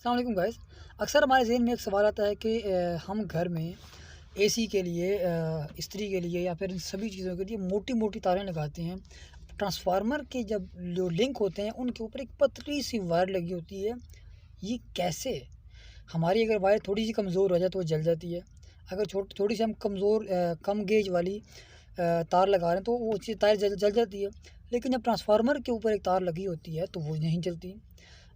अस्सलाम वालेकुम गाइस। अक्सर हमारे ज़हन में एक सवाल आता है कि हम घर में एसी के लिए इस्त्री के लिए या फिर इन सभी चीज़ों के लिए मोटी-मोटी तारें लगाते हैं। ट्रांसफ़ार्मर के जब जो लिंक होते हैं उनके ऊपर एक पतली सी वायर लगी होती है। ये कैसे? हमारी अगर वायर थोड़ी-सी कमज़ोर हो जाए तो वो जल जाती है। अगर थोड़ी-सी हम कम गेज वाली तार लगा रहे हैं तो वो चीज़ तार जल जल जाती है। लेकिन जब ट्रांसफ़ार्मर के ऊपर एक तार लगी होती है तो वो नहीं जलती।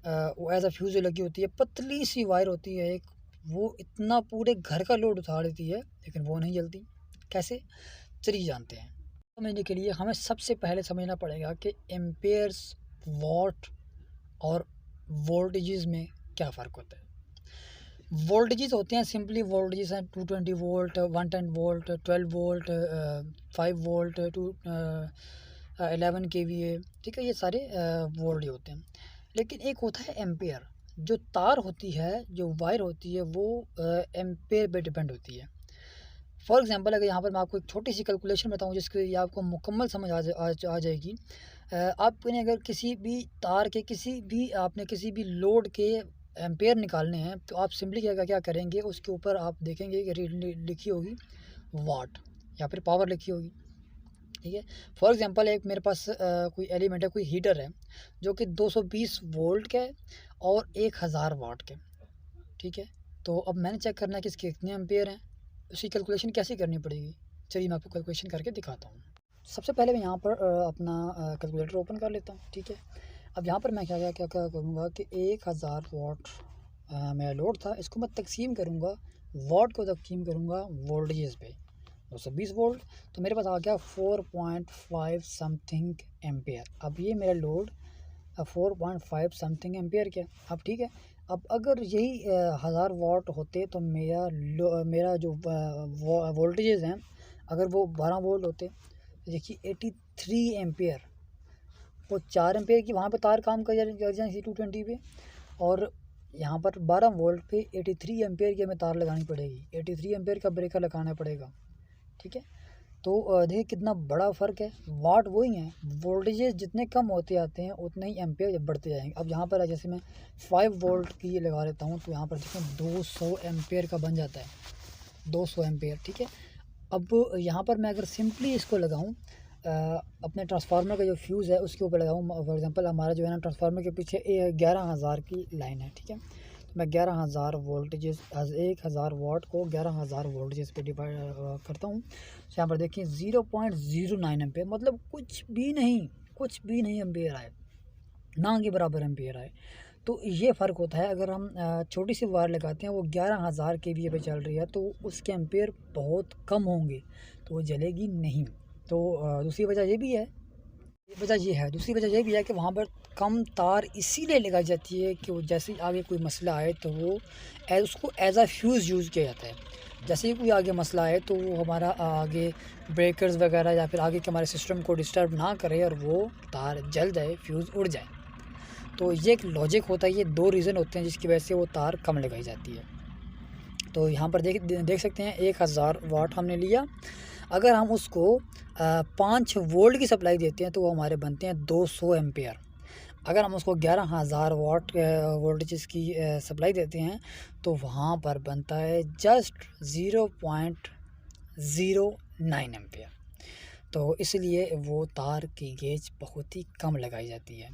वो एज़ अ फ्यूज़ जो लगी होती है, पतली सी वायर होती है एक, वो इतना पूरे घर का लोड उठा लेती है, लेकिन वो नहीं जलती। कैसे? चलिए जानते हैं। समझने के लिए हमें सबसे पहले समझना पड़ेगा कि एम्पेयर्स, वॉट और वोल्टेजेस में क्या फ़र्क होता है। वोल्टेजेस होते हैं, सिंपली वोल्टेजेस हैं 220 volt, 110 volt, 12 volt, 5 volt to 11 KVA, ठीक है, ये सारे वोल्ट होते हैं। लेकिन एक होता है एम्पेयर। जो तार होती है, जो वायर होती है, वो एम्पेयर पे डिपेंड होती है। फॉर एग्जांपल अगर यहाँ पर मैं आपको एक छोटी सी कैलकुलेशन बताऊँ जिसके ये आपको मुकम्मल समझ आ जाएगी। आपने अगर किसी भी तार के किसी भी लोड के एम्पेयर निकालने हैं तो आप सिंपली क्या करेंगे, उसके ऊपर आप देखेंगे कि रीड लिखी होगी वाट या फिर पावर लिखी होगी। ठीक है। फॉर एग्जांपल एक मेरे पास कोई एलिमेंट है, कोई हीटर है जो कि 220 वोल्ट का है और 1000 वाट के। ठीक है। तो अब मैंने चेक करना है कि इसके कितने एम्पेयर हैं, उसकी कैलकुलेशन कैसे करनी पड़ेगी। चलिए मैं आपको कैलकुलेशन करके दिखाता हूँ। सबसे पहले मैं यहाँ पर अपना कैलकुलेटर ओपन कर लेता हूँ। ठीक है। अब यहाँ पर मैं क्या करूँगा कि 1000 वाट मेरा लोड था, इसको मैं तकसीम करूँगा, वाट को तकसीम करूँगा वोल्टेजेस पे, 220 वोल्ट। तो मेरे पास आ गया 4.5 समथिंग एम्पेयर। अब ये मेरा लोड 4.5 समथिंग एम्पेयर क्या। अब ठीक है। अब अगर यही 1000 वाट होते तो मेरा जो वोल्टेजेस हैं, अगर वो 12 वोल्ट होते तो देखिए 83 एम्पेयर, वो 4 एम्पेयर की वहाँ पे तार काम कर जाए 220 पे, और यहाँ पर 12 वोल्ट पे 83 एम्पेयर की हमें तार लगानी पड़ेगी, 83 एम्पेयर का ब्रेकर लगाना पड़ेगा। ठीक है। तो देखिए कितना बड़ा फ़र्क है। वाट वही हैं, वोल्टेजेस जितने कम होते आते हैं उतने ही एम्पेयर बढ़ते जाएंगे। अब यहाँ पर जैसे मैं 5 वोल्ट की ये लगा लेता हूँ तो यहाँ पर देखें 200 एम्पेयर का बन जाता है, 200 एम्पेयर। ठीक है। अब यहाँ पर मैं अगर सिंपली इसको लगाऊँ अपने ट्रांसफार्मर का जो फ्यूज़ है उसके ऊपर लगाऊँ, फॉर एग्जांपल हमारा जो है ना ट्रांसफार्मर के पीछे 11,000 की लाइन है। ठीक है। तो मैं 11,000 वोल्टेजेस 1000 वाट को 11,000 वोल्टेजेस पे डिवाइड करता हूँ। तो यहाँ पर देखिए 0.09 एम्पेयर, मतलब कुछ भी नहीं एम्पेयर आए, ना के बराबर एम्पेयर आए। तो ये फ़र्क होता है। अगर हम छोटी सी वायर लगाते हैं, वो 11,000 केवीए पे चल रही है तो उसके एम्पेयर बहुत कम होंगे, तो वो जलेगी नहीं। तो दूसरी वजह ये भी है, दूसरी वजह ये भी है कि वहाँ पर कम तार इसीलिए लगाई जाती है कि वो जैसे ही आगे कोई मसला आए तो वो उसको एज अ फ्यूज़ यूज़ किया जाता है। जैसे ही कोई आगे मसला आए तो वो हमारा आगे ब्रेकर्स वगैरह या फिर आगे के हमारे सिस्टम को डिस्टर्ब ना करे और वो तार जल जाए, फ्यूज़ उड़ जाए। तो ये एक लॉजिक होता है, ये 2 रीज़न होते हैं जिसकी वजह से वो तार कम लगाई जाती है। तो यहाँ पर देख सकते हैं 1000 वाट हमने लिया। अगर हम उसको 5 वोल्ट की सप्लाई देते हैं तो वो हमारे बनते हैं 200 एम्पेयर। अगर हम उसको 11,000 वाट वोल्टेज की सप्लाई देते हैं तो वहाँ पर बनता है जस्ट 0.09 एम्पेयर। तो इसलिए वो तार की गेज बहुत ही कम लगाई जाती है।